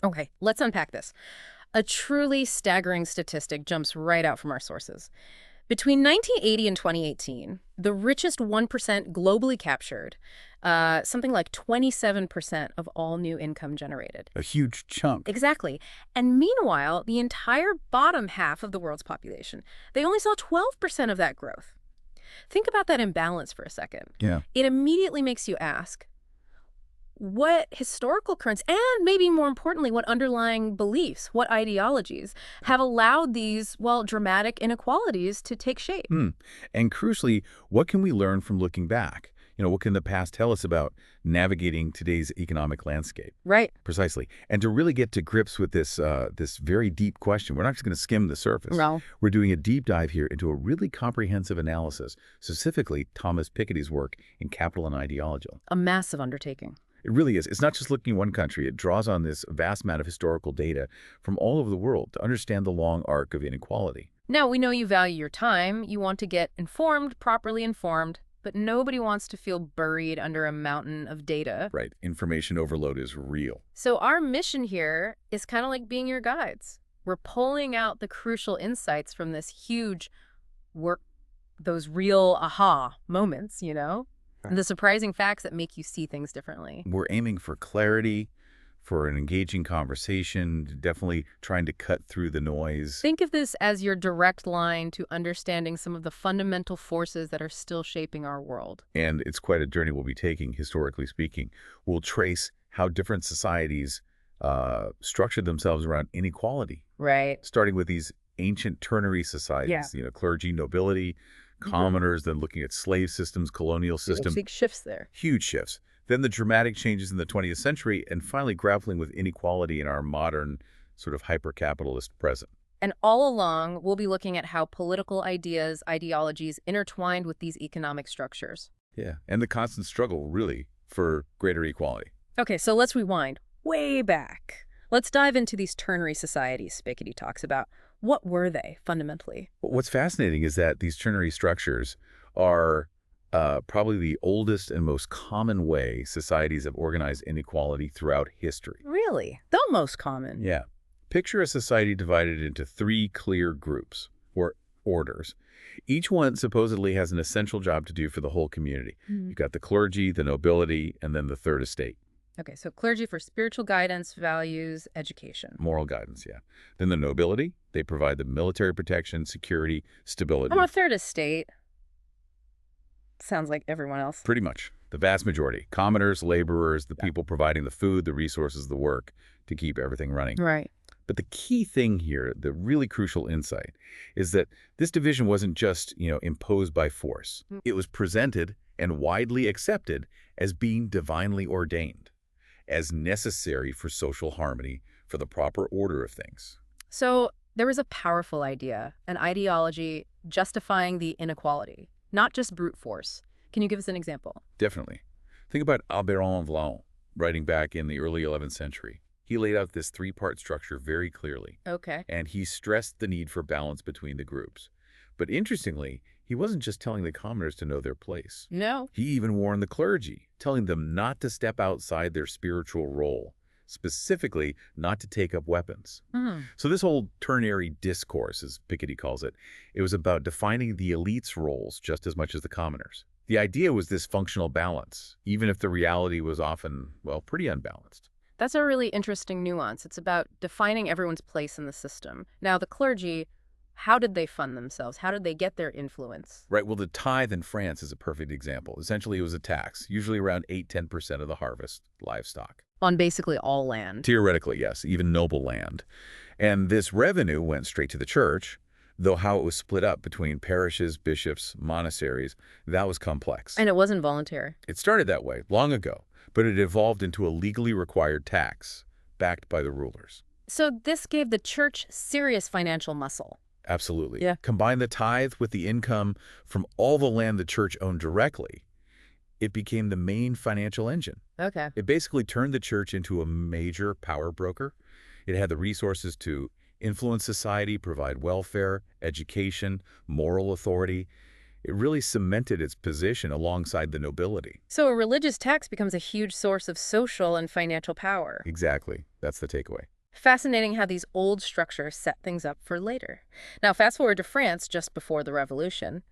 Okay, let's unpack this. A truly staggering statistic jumps right out from our sources. Between 1980 and 2018, the richest 1% globally captured something like 27% of all new income generated. A huge chunk. Exactly. And meanwhile, the entire bottom half of the world's population, they only saw 12% of that growth. Think about that imbalance for a second. Yeah. It immediately makes you ask, what historical currents, and maybe more importantly, what underlying beliefs, what ideologies have allowed these, well, dramatic inequalities to take shape? And crucially, what can we learn from looking back? What can the past tell us about navigating today's economic landscape? Right. Precisely. And to really get to grips with this very deep question, we're not just going to skim the surface. No. We're doing a deep dive here into a really comprehensive analysis, specifically Thomas Piketty's work in Capital and Ideology. A massive undertaking. It really is. It's not just looking at one country. It draws on this vast amount of historical data from all over the world to understand the long arc of inequality. Now, we know you value your time. You want to get informed, properly informed, but nobody wants to feel buried under a mountain of data. Right. Information overload is real. So our mission here is kind of like being your guides. We're pulling out the crucial insights from this huge work, those real aha moments, and the surprising facts that make you see things differently. We're aiming for clarity, for an engaging conversation, definitely trying to cut through the noise. Think of this as your direct line to understanding some of the fundamental forces that are still shaping our world. And it's quite a journey we'll be taking, historically speaking. We'll trace how different societies structured themselves around inequality. Right. Starting with these ancient ternary societies, clergy, nobility, commoners, then looking at slave systems, colonial systems. Big shifts there. Huge shifts. Then the dramatic changes in the 20th century, and finally grappling with inequality in our modern sort of hypercapitalist present. And all along, we'll be looking at how political ideas, ideologies intertwined with these economic structures. Yeah, and the constant struggle, really, for greater equality. Okay, so let's rewind way back. Let's dive into these ternary societies Piketty talks about. What were they, fundamentally? What's fascinating is that these ternary structures are probably the oldest and most common way societies have organized inequality throughout history. Really? The most common? Yeah. Picture a society divided into three clear groups, or orders. Each one supposedly has an essential job to do for the whole community. You've got the clergy, the nobility, and then the third estate. Okay, so clergy for spiritual guidance, values, education. Moral guidance, yeah. Then the nobility, they provide the military protection, security, stability. I'm a third estate. Sounds like everyone else. Pretty much. The vast majority. Commoners, laborers, the people providing the food, the resources, the work to keep everything running. Right. But the key thing here, the really crucial insight, is that this division wasn't just, imposed by force. It was presented and widely accepted as being divinely ordained, as necessary for social harmony, for the proper order of things. So there was a powerful idea, an ideology justifying the inequality, not just brute force. Can you give us an example? Definitely. Think about Albert Vallon, writing back in the early 11th century. He laid out this three-part structure very clearly. Okay. And he stressed the need for balance between the groups. But interestingly, he wasn't just telling the commoners to know their place. No. He even warned the clergy, telling them not to step outside their spiritual role, specifically not to take up weapons. So this whole ternary discourse, as Piketty calls it, it was about defining the elite's roles just as much as the commoners. The idea was this functional balance, even if the reality was often, pretty unbalanced. That's a really interesting nuance. It's about defining everyone's place in the system. Now, the clergy, how did they fund themselves? How did they get their influence? Right. Well, the tithe in France is a perfect example. Essentially, it was a tax, usually around 8–10% of the harvest, livestock. On basically all land. Theoretically, yes, even noble land. And this revenue went straight to the church, though how it was split up between parishes, bishops, monasteries, that was complex. And it wasn't voluntary. It started that way long ago, but it evolved into a legally required tax backed by the rulers. So this gave the church serious financial muscle. Absolutely. Yeah. Combine the tithe with the income from all the land the church owned directly, it became the main financial engine. Okay. It basically turned the church into a major power broker. It had the resources to influence society, provide welfare, education, moral authority. It really cemented its position alongside the nobility. So a religious tax becomes a huge source of social and financial power. Exactly. That's the takeaway. Fascinating how these old structures set things up for later. Now, fast forward to France just before the Revolution.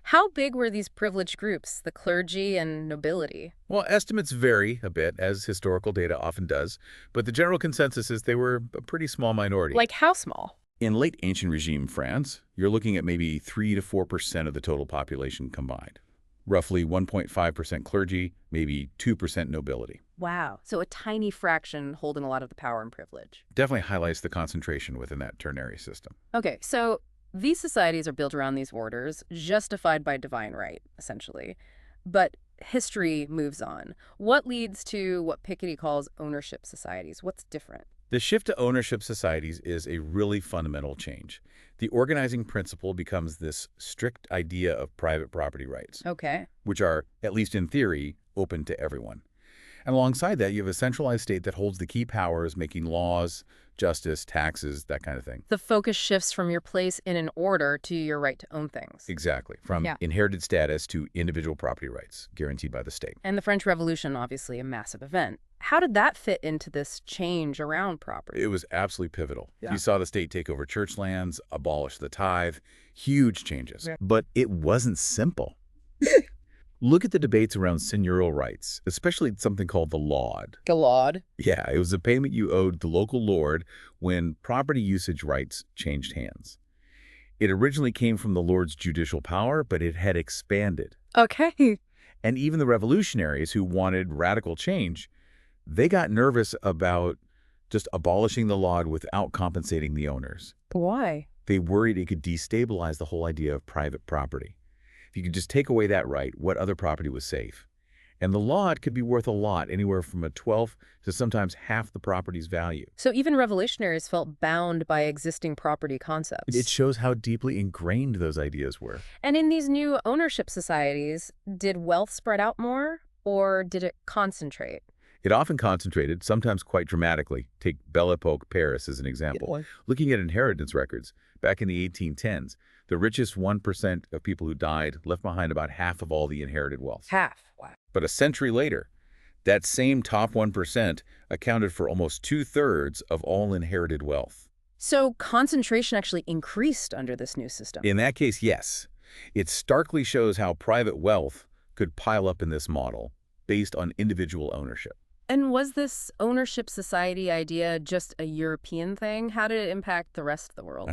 How big were these privileged groups, the clergy and nobility? Well, estimates vary a bit, as historical data often does, but the general consensus is they were a pretty small minority. Like how small? In late ancient regime France, you're looking at maybe 3 to 4% of the total population combined. Roughly 1.5% clergy, maybe 2% nobility. Wow. So a tiny fraction holding a lot of the power and privilege. Definitely highlights the concentration within that ternary system. Okay, so these societies are built around these orders, justified by divine right, essentially. But history moves on. What leads to what Piketty calls ownership societies? What's different? The shift to ownership societies is a really fundamental change. The organizing principle becomes this strict idea of private property rights, Okay. which are, at least in theory, open to everyone. And alongside that, you have a centralized state that holds the key powers, making laws, justice, taxes, that kind of thing. The focus shifts from your place in an order to your right to own things. Exactly. From Yeah. inherited status to individual property rights, guaranteed by the state. And the French Revolution, obviously a massive event. How did that fit into this change around property? It was absolutely pivotal. Yeah. You saw the state take over church lands, abolish the tithe, huge changes. Yeah. But it wasn't simple. Look at the debates around seigneurial rights, especially something called the laud. Galad. Yeah, it was a payment you owed the local lord when property usage rights changed hands. It originally came from the lord's judicial power, but it had expanded. Okay. And even the revolutionaries who wanted radical change, they got nervous about just abolishing the laud without compensating the owners. Why? They worried it could destabilize the whole idea of private property. If you could just take away that right, what other property was safe? And the laud could be worth a lot, anywhere from a 12th to sometimes half the property's value. So even revolutionaries felt bound by existing property concepts. It shows how deeply ingrained those ideas were. And in these new ownership societies, did wealth spread out more or did it concentrate? It often concentrated, sometimes quite dramatically. Take Belle Epoque Paris as an example. Looking at inheritance records, back in the 1810s, the richest 1% of people who died left behind about half of all the inherited wealth. Half. Wow. But a century later, that same top 1% accounted for almost 2/3 of all inherited wealth. So concentration actually increased under this new system. In that case, yes. It starkly shows how private wealth could pile up in this model based on individual ownership. And was this ownership society idea just a European thing? How did it impact the rest of the world?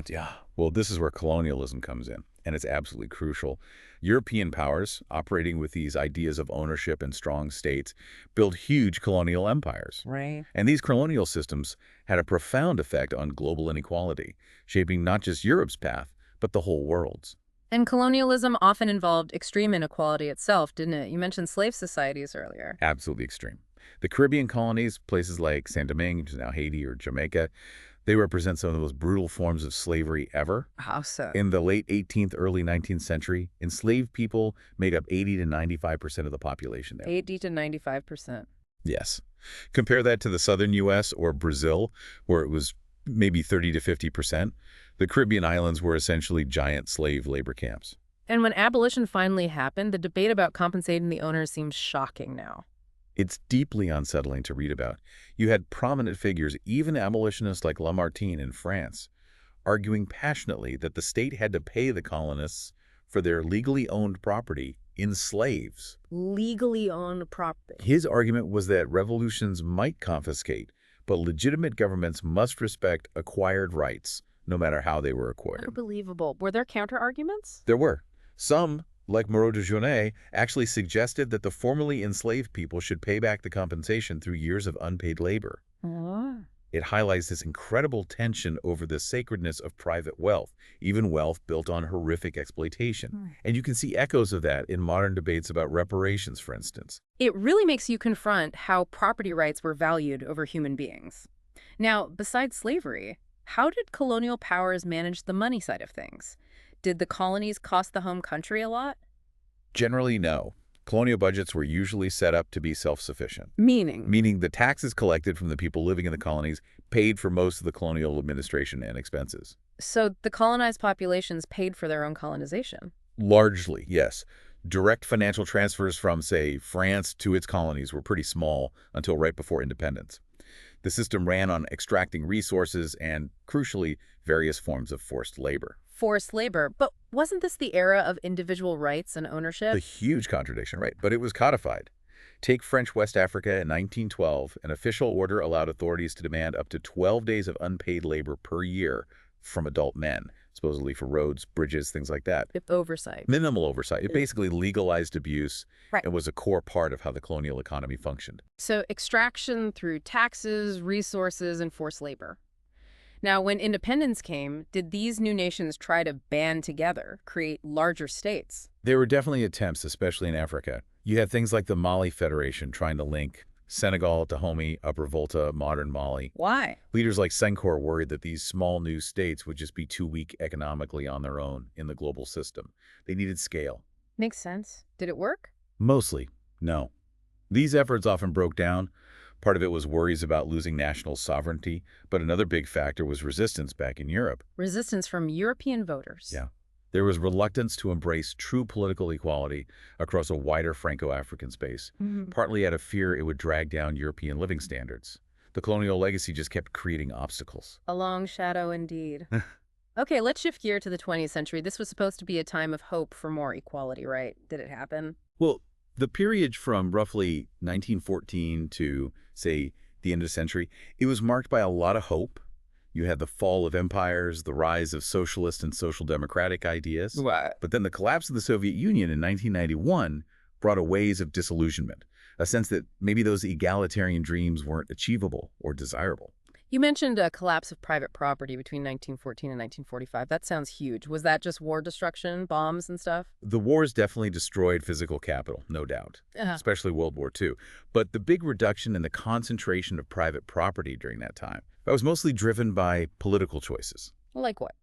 Well, this is where colonialism comes in, and it's absolutely crucial. European powers, operating with these ideas of ownership and strong states, built huge colonial empires. Right. And these colonial systems had a profound effect on global inequality, shaping not just Europe's path, but the whole world's. And colonialism often involved extreme inequality itself, didn't it? You mentioned slave societies earlier. Absolutely extreme. The Caribbean colonies, places like Saint Domingue, which is now Haiti, or Jamaica, they represent some of the most brutal forms of slavery ever. How so? In the late 18th, early 19th century, enslaved people made up 80 to 95% of the population there. 80 to 95%. Yes. Compare that to the southern U.S. or Brazil, where it was maybe 30 to 50%. The Caribbean islands were essentially giant slave labor camps. And when abolition finally happened, the debate about compensating the owners seems shocking now. It's deeply unsettling to read about. You had prominent figures, even abolitionists like Lamartine in France, arguing passionately that the state had to pay the colonists for their legally owned property in slaves. Legally owned property. His argument was that revolutions might confiscate, but legitimate governments must respect acquired rights, no matter how they were acquired. Unbelievable. Were there counter-arguments? There were. Some, like Moreau de Jeunet, actually suggested that the formerly enslaved people should pay back the compensation through years of unpaid labor. It highlights this incredible tension over the sacredness of private wealth, even wealth built on horrific exploitation. And you can see echoes of that in modern debates about reparations, for instance. It really makes you confront how property rights were valued over human beings. Now, besides slavery, how did colonial powers manage the money side of things? Did the colonies cost the home country a lot? Generally, no. Colonial budgets were usually set up to be self-sufficient. Meaning The taxes collected from the people living in the colonies paid for most of the colonial administration and expenses. So the colonized populations paid for their own colonization. Largely, yes. Direct financial transfers from, say, France to its colonies were pretty small until right before independence. The system ran on extracting resources and, crucially, various forms of forced labor. Forced labor. But wasn't this the era of individual rights and A ownership? huge contradiction, right? But it was codified. Take French West Africa in 1912. An official order allowed authorities to demand up to 12 days of unpaid labor per year from adult men, supposedly for roads, bridges, things like that. If oversight. Minimal oversight. It basically legalized abuse Right. and was a core part of how the colonial economy functioned. So extraction through taxes, resources, and forced labor. Now, when independence came, did these new nations try to band together, create larger states? There were definitely attempts, especially in Africa. You had things like the Mali Federation trying to link Senegal, Dahomey, Upper Volta, modern Mali. Why? Leaders like Senghor worried that these small new states would just be too weak economically on their own in the global system. They needed scale. Makes sense. Did it work? Mostly, no. These efforts often broke down. Part of it was worries about losing national sovereignty, but another big factor was resistance back in Europe. Resistance from European voters. Yeah. There was reluctance to embrace true political equality across a wider Franco-African space, partly out of fear it would drag down European living standards. The colonial legacy just kept creating obstacles. A long shadow indeed. Okay, let's shift gear to the 20th century. This was supposed to be a time of hope for more equality, right? Did it happen? Well, the period from roughly 1914 to, say, the end of the century, it was marked by a lot of hope. You had the fall of empires, the rise of socialist and social democratic ideas. What? But then the collapse of the Soviet Union in 1991 brought a wave of disillusionment, a sense that maybe those egalitarian dreams weren't achievable or desirable. You mentioned a collapse of private property between 1914 and 1945. That sounds huge. Was that just war destruction, bombs and stuff? The wars definitely destroyed physical capital, no doubt, especially World War II. But the big reduction in the concentration of private property during that time, that was mostly driven by political choices. Like what?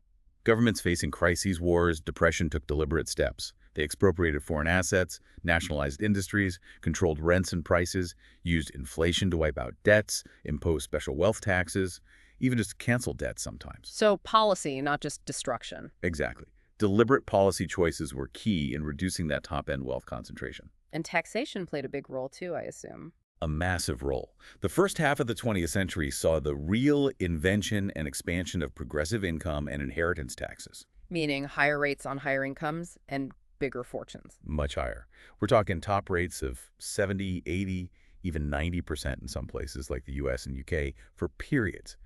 Governments facing crises, wars, depression took deliberate steps. They expropriated foreign assets, nationalized industries, controlled rents and prices, used inflation to wipe out debts, imposed special wealth taxes, even just canceled debt sometimes. So policy, not just destruction. Exactly. Deliberate policy choices were key in reducing that top-end wealth concentration. And taxation played a big role too, I assume. A massive role. The first half of the 20th century saw the real invention and expansion of progressive income and inheritance taxes. Meaning higher rates on higher incomes and bigger fortunes. Much higher. We're talking top rates of 70, 80, even 90% in some places like the US and UK for periods.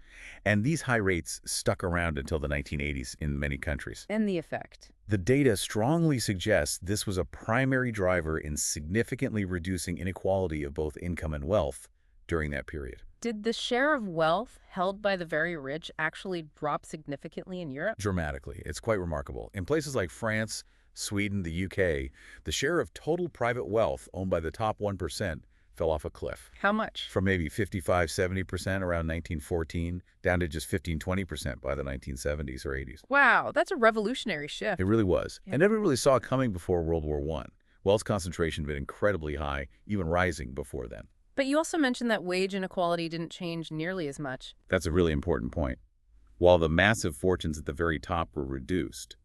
And these high rates stuck around until the 1980s in many countries. And the effect. The data strongly suggests this was a primary driver in significantly reducing inequality of both income and wealth during that period. Did the share of wealth held by the very rich actually drop significantly in Europe? Dramatically. It's quite remarkable. In places like France, Sweden, the UK, the share of total private wealth owned by the top 1% fell off a cliff. How much? From maybe 55–70% around 1914 down to just 15–20% by the 1970s or 80s. Wow, that's a revolutionary shift. It really was. Yeah. And nobody really saw it coming before World War I. Wealth concentration had been incredibly high, even rising before then. But you also mentioned that wage inequality didn't change nearly as much. That's a really important point. While the massive fortunes at the very top were reduced,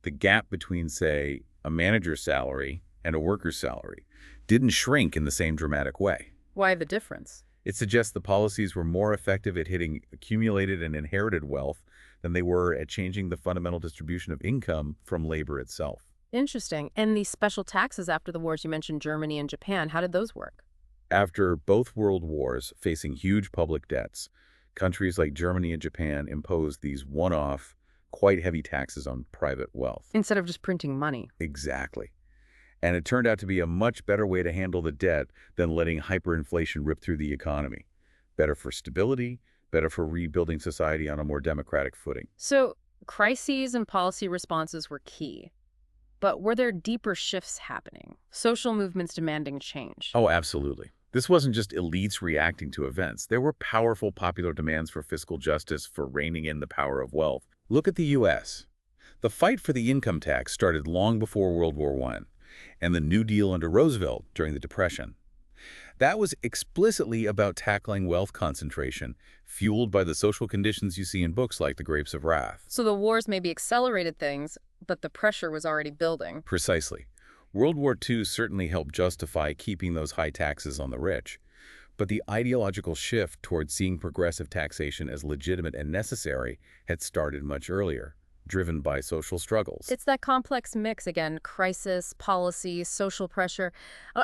the gap between, say, a manager's salary and a worker's salary didn't shrink in the same dramatic way. Why the difference? It suggests the policies were more effective at hitting accumulated and inherited wealth than they were at changing the fundamental distribution of income from labor itself. Interesting. And these special taxes after the wars, you mentioned Germany and Japan, how did those work? After both world wars, facing huge public debts, countries like Germany and Japan imposed these one-off, quite heavy taxes on private wealth. Instead of just printing money. Exactly. And it turned out to be a much better way to handle the debt than letting hyperinflation rip through the economy. Better for stability, better for rebuilding society on a more democratic footing. So crises and policy responses were key. But were there deeper shifts happening? Social movements demanding change? Oh, absolutely. This wasn't just elites reacting to events. There were powerful popular demands for fiscal justice, for reining in the power of wealth. Look at the U.S. The fight for the income tax started long before World War I, and the New Deal under Roosevelt during the Depression. That was explicitly about tackling wealth concentration, fueled by the social conditions you see in books like The Grapes of Wrath. So the wars maybe accelerated things, but the pressure was already building. Precisely. World War II certainly helped justify keeping those high taxes on the rich, but the ideological shift towards seeing progressive taxation as legitimate and necessary had started much earlier, driven by social struggles. It's that complex mix again, crisis, policy, social pressure.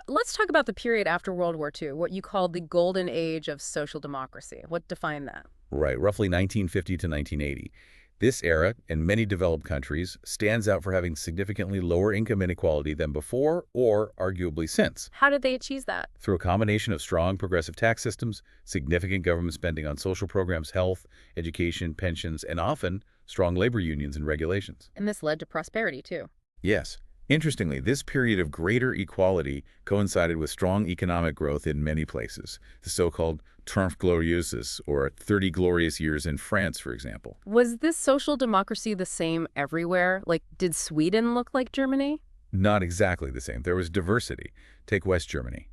Let's talk about the period after World War II, what you called the golden age of social democracy. What defined that? Right, roughly 1950 to 1980. This era, in many developed countries, stands out for having significantly lower income inequality than before or arguably since. How did they achieve that? Through a combination of strong progressive tax systems, significant government spending on social programs, health, education, pensions, and often strong labor unions and regulations. And this led to prosperity, too. Yes. Interestingly, this period of greater equality coincided with strong economic growth in many places, the so-called Trente Glorieuses, or 30 glorious years in France, for example. Was this social democracy the same everywhere? Like, did Sweden look like Germany? Not exactly the same. There was diversity. Take West Germany.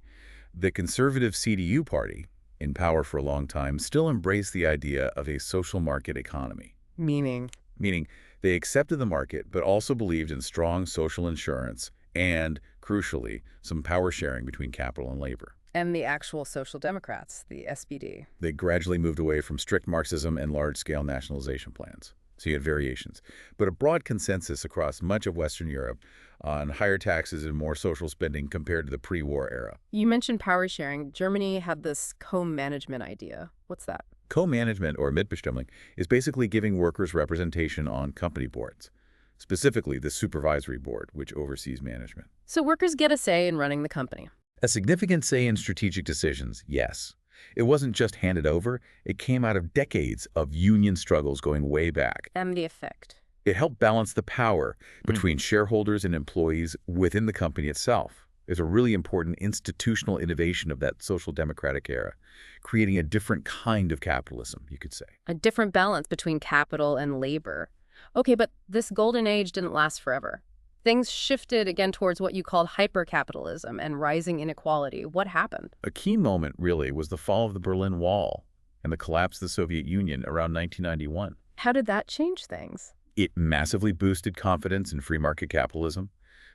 The conservative CDU party, in power for a long time, still embraced the idea of a social market economy. Meaning They accepted the market, but also believed in strong social insurance and, crucially, some power sharing between capital and labor. and the actual Social Democrats, the SPD. They gradually moved away from strict Marxism and large-scale nationalization plans. So you had variations. But a broad consensus across much of Western Europe on higher taxes and more social spending compared to the pre-war era. You mentioned power sharing. Germany had this co-management idea. What's that? Co-management, or Mitbestimmung, is basically giving workers representation on company boards, specifically the supervisory board, which oversees management. So workers get a say in running the company. A significant say in strategic decisions, yes. It wasn't just handed over, it came out of decades of union struggles going way back. And the effect. It helped balance the power between shareholders and employees within the company itself. It's a really important institutional innovation of that social democratic era, creating a different kind of capitalism, you could say. A different balance between capital and labor. Okay, but this golden age didn't last forever. Things shifted again towards what you called hypercapitalism and rising inequality. What happened? A key moment, really, was the fall of the Berlin Wall and the collapse of the Soviet Union around 1991. How did that change things? It massively boosted confidence in free market capitalism.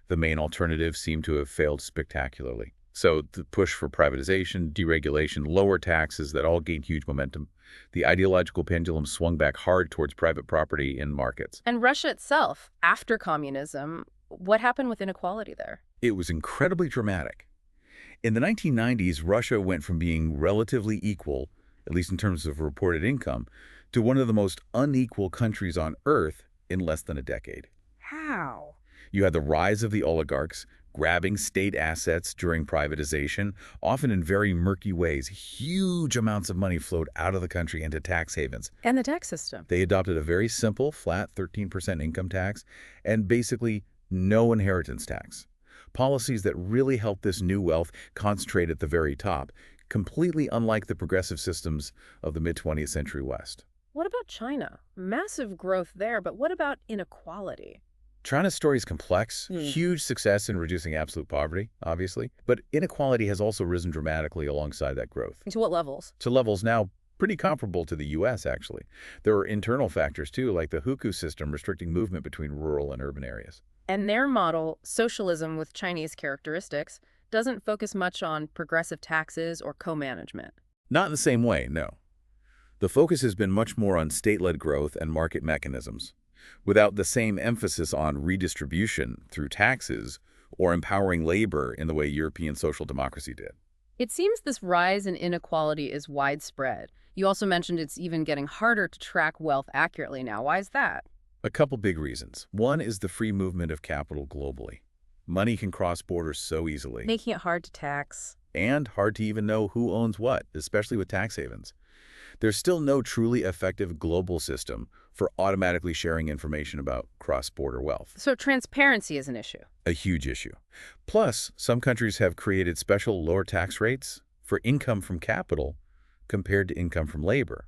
The main alternatives seem to have failed spectacularly. So the push for privatization, deregulation, lower taxes, that all gained huge momentum. The ideological pendulum swung back hard towards private property in markets. And Russia itself, after communism, what happened with inequality there? It was incredibly dramatic. In the 1990s, Russia went from being relatively equal, at least in terms of reported income, to one of the most unequal countries on Earth in less than a decade. How? You had the rise of the oligarchs, grabbing state assets during privatization, often in very murky ways. Huge amounts of money flowed out of the country into tax havens. And the tax system. They adopted a very simple, flat 13% income tax and basically no inheritance tax. Policies that really helped this new wealth concentrate at the very top, completely unlike the progressive systems of the mid-20th century West. What about China? Massive growth there, but what about inequality? China's story is complex, huge success in reducing absolute poverty, obviously, but inequality has also risen dramatically alongside that growth. To what levels? To levels now pretty comparable to the U.S., actually. There are internal factors, too, like the hukou system restricting movement between rural and urban areas. And their model, socialism with Chinese characteristics, doesn't focus much on progressive taxes or co-management. Not in the same way, no. The focus has been much more on state-led growth and market mechanisms, without the same emphasis on redistribution through taxes or empowering labor in the way European social democracy did. It seems this rise in inequality is widespread. You also mentioned it's even getting harder to track wealth accurately now. Why is that? A couple big reasons. One is the free movement of capital globally. Money can cross borders so easily. Making it hard to tax. And hard to even know who owns what, especially with tax havens. There's still no truly effective global system for automatically sharing information about cross-border wealth. So transparency is an issue. A huge issue. Plus, some countries have created special lower tax rates for income from capital compared to income from labor.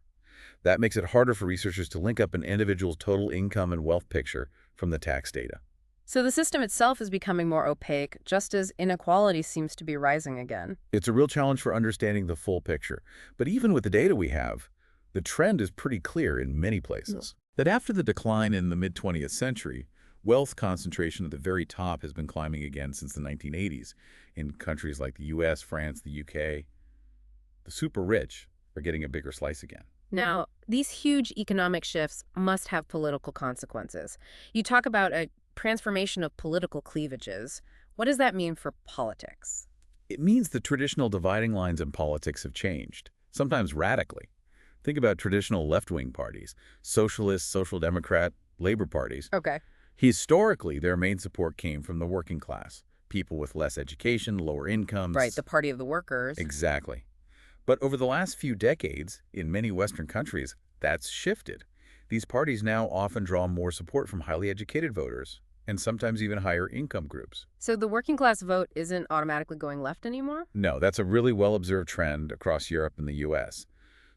That makes it harder for researchers to link up an individual's total income and wealth picture from the tax data. So the system itself is becoming more opaque, just as inequality seems to be rising again. It's a real challenge for understanding the full picture. But even with the data we have, the trend is pretty clear in many places. That after the decline in the mid-20th century, wealth concentration at the very top has been climbing again since the 1980s in countries like the US, France, the UK. The super rich are getting a bigger slice again. Now, these huge economic shifts must have political consequences. You talk about a transformation of political cleavages. What does that mean for politics? It means the traditional dividing lines in politics have changed, sometimes radically. Think about traditional left-wing parties, socialist, social democrat, labor parties. Okay. Historically, their main support came from the working class, people with less education, lower incomes. Right, the party of the workers. Exactly. But over the last few decades, in many Western countries, that's shifted. These parties now often draw more support from highly educated voters, and sometimes even higher income groups. So the working class vote isn't automatically going left anymore? No, that's a really well-observed trend across Europe and the US.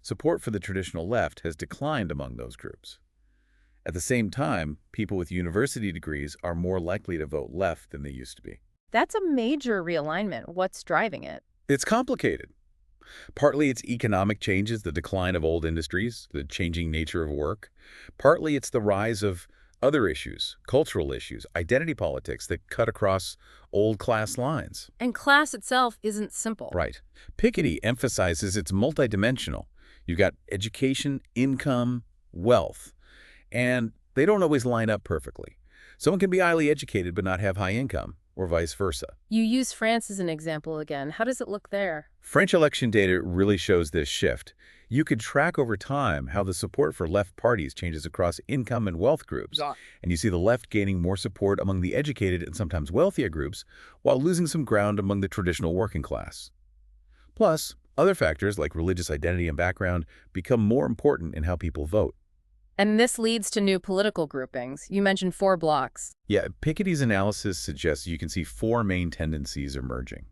Support for the traditional left has declined among those groups. At the same time, people with university degrees are more likely to vote left than they used to be. That's a major realignment. What's driving it? It's complicated. Partly it's economic changes, the decline of old industries, the changing nature of work. Partly it's the rise of other issues, cultural issues, identity politics that cut across old class lines. And class itself isn't simple. Right. Piketty emphasizes it's multidimensional. You've got education, income, wealth, and they don't always line up perfectly. Someone can be highly educated but not have high income, or vice versa. You use France as an example again. How does it look there? French election data really shows this shift. You could track over time how the support for left parties changes across income and wealth groups. And you see the left gaining more support among the educated and sometimes wealthier groups, while losing some ground among the traditional working class. Plus, other factors like religious identity and background become more important in how people vote. And this leads to new political groupings. You mentioned 4 blocks. Yeah, Piketty's analysis suggests you can see 4 main tendencies emerging.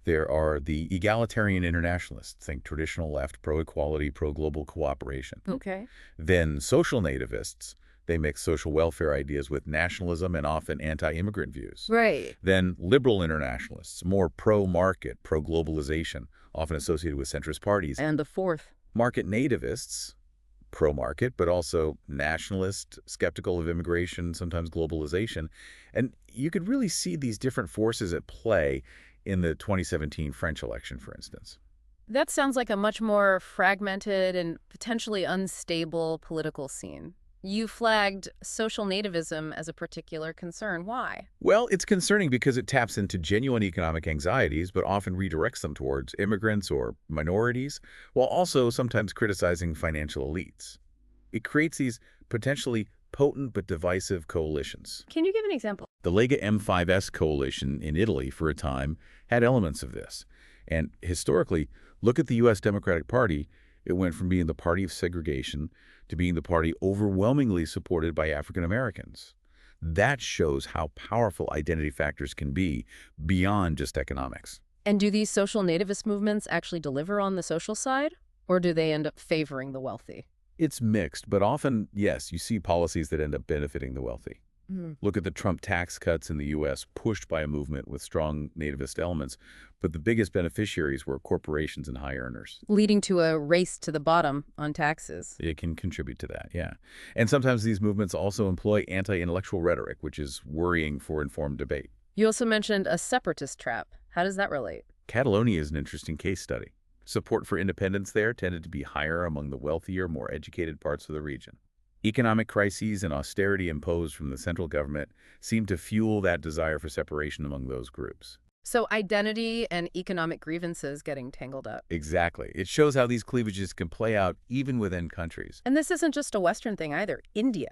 There are the egalitarian internationalists, think traditional left, pro-equality, pro-global cooperation. Okay. Then social nativists, they mix social welfare ideas with nationalism and often anti-immigrant views. Right. Then liberal internationalists, more pro-market, pro-globalization, often associated with centrist parties. And the 4th. Market nativists, pro-market, but also nationalist, skeptical of immigration, sometimes globalization. And you could really see these different forces at play in the 2017 French election, for instance. That sounds like a much more fragmented and potentially unstable political scene. You flagged social nativism as a particular concern. Why? Well, it's concerning because it taps into genuine economic anxieties, but often redirects them towards immigrants or minorities, while also sometimes criticizing financial elites. It creates these potentially potent but divisive coalitions. Can you give an example? The Lega M5S coalition in Italy, for a time, had elements of this. And historically, look at the U.S. Democratic Party. It went from being the party of segregation to being the party overwhelmingly supported by African Americans. That shows how powerful identity factors can be beyond just economics. And do these social nativist movements actually deliver on the social side? Or do they end up favoring the wealthy? It's mixed, but often, yes, you see policies that end up benefiting the wealthy. Look at the Trump tax cuts in the U.S. pushed by a movement with strong nativist elements, but the biggest beneficiaries were corporations and high earners. Leading to a race to the bottom on taxes. It can contribute to that, yeah. And sometimes these movements also employ anti-intellectual rhetoric, which is worrying for informed debate. You also mentioned a separatist trap. How does that relate? Catalonia is an interesting case study. Support for independence there tended to be higher among the wealthier, more educated parts of the region. Economic crises and austerity imposed from the central government seem to fuel that desire for separation among those groups. So identity and economic grievances getting tangled up. Exactly. It shows how these cleavages can play out even within countries. And this isn't just a Western thing either. India,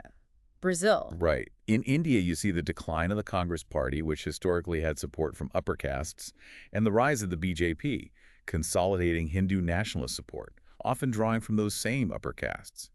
Brazil. Right. In India, you see the decline of the Congress Party, which historically had support from upper castes, and the rise of the BJP, consolidating Hindu nationalist support, often drawing from those same upper castes.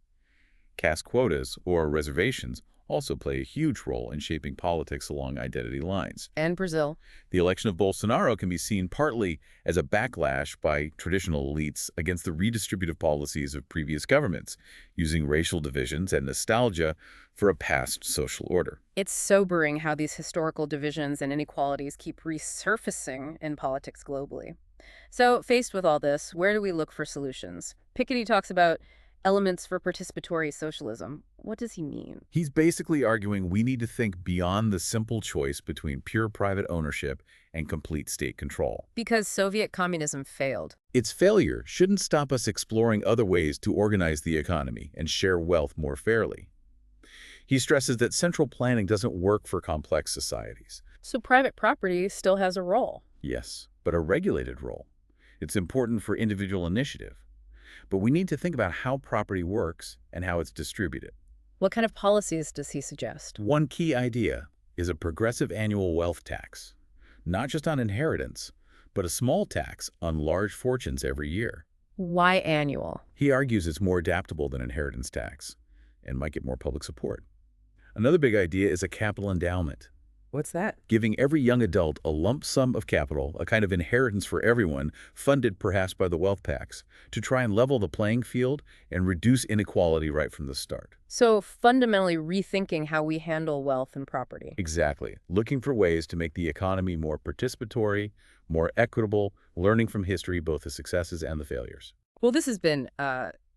Caste quotas, or reservations, also play a huge role in shaping politics along identity lines. And Brazil. The election of Bolsonaro can be seen partly as a backlash by traditional elites against the redistributive policies of previous governments, using racial divisions and nostalgia for a past social order. It's sobering how these historical divisions and inequalities keep resurfacing in politics globally. So, faced with all this, where do we look for solutions? Piketty talks about elements for participatory socialism. What does he mean? He's basically arguing we need to think beyond the simple choice between pure private ownership and complete state control. Because Soviet communism failed. Its failure shouldn't stop us exploring other ways to organize the economy and share wealth more fairly. He stresses that central planning doesn't work for complex societies. So private property still has a role. Yes, but a regulated role. It's important for individual initiative. But we need to think about how property works and how it's distributed. What kind of policies does he suggest? One key idea is a progressive annual wealth tax, not just on inheritance, but a small tax on large fortunes every year. Why annual? He argues it's more adaptable than inheritance tax and might get more public support. Another big idea is a capital endowment, What's that? giving every young adult a lump sum of capital, a kind of inheritance for everyone, funded perhaps by the wealth tax, to try and level the playing field and reduce inequality right from the start. So fundamentally rethinking how we handle wealth and property. Exactly. Looking for ways to make the economy more participatory, more equitable, learning from history, both the successes and the failures. Well, this has been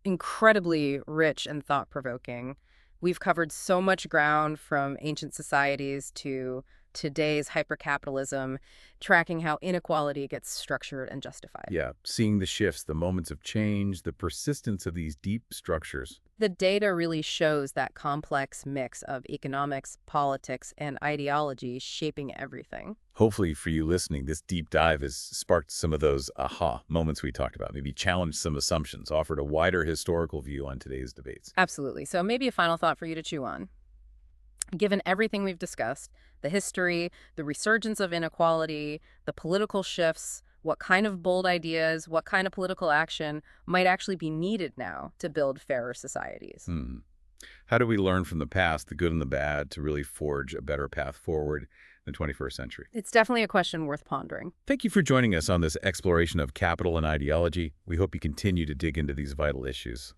incredibly rich and thought-provoking. We've covered so much ground from ancient societies to today's hypercapitalism, tracking how inequality gets structured and justified. Yeah, seeing the shifts, the moments of change, the persistence of these deep structures. The data really shows that complex mix of economics, politics, and ideology shaping everything. Hopefully for you listening, this deep dive has sparked some of those aha moments we talked about, maybe challenged some assumptions, offered a wider historical view on today's debates. Absolutely. So maybe a final thought for you to chew on. Given everything we've discussed, the history, the resurgence of inequality, the political shifts, what kind of bold ideas, what kind of political action might actually be needed now to build fairer societies? How do we learn from the past, the good and the bad, to really forge a better path forward in the 21st century? It's definitely a question worth pondering. Thank you for joining us on this exploration of capital and ideology. We hope you continue to dig into these vital issues.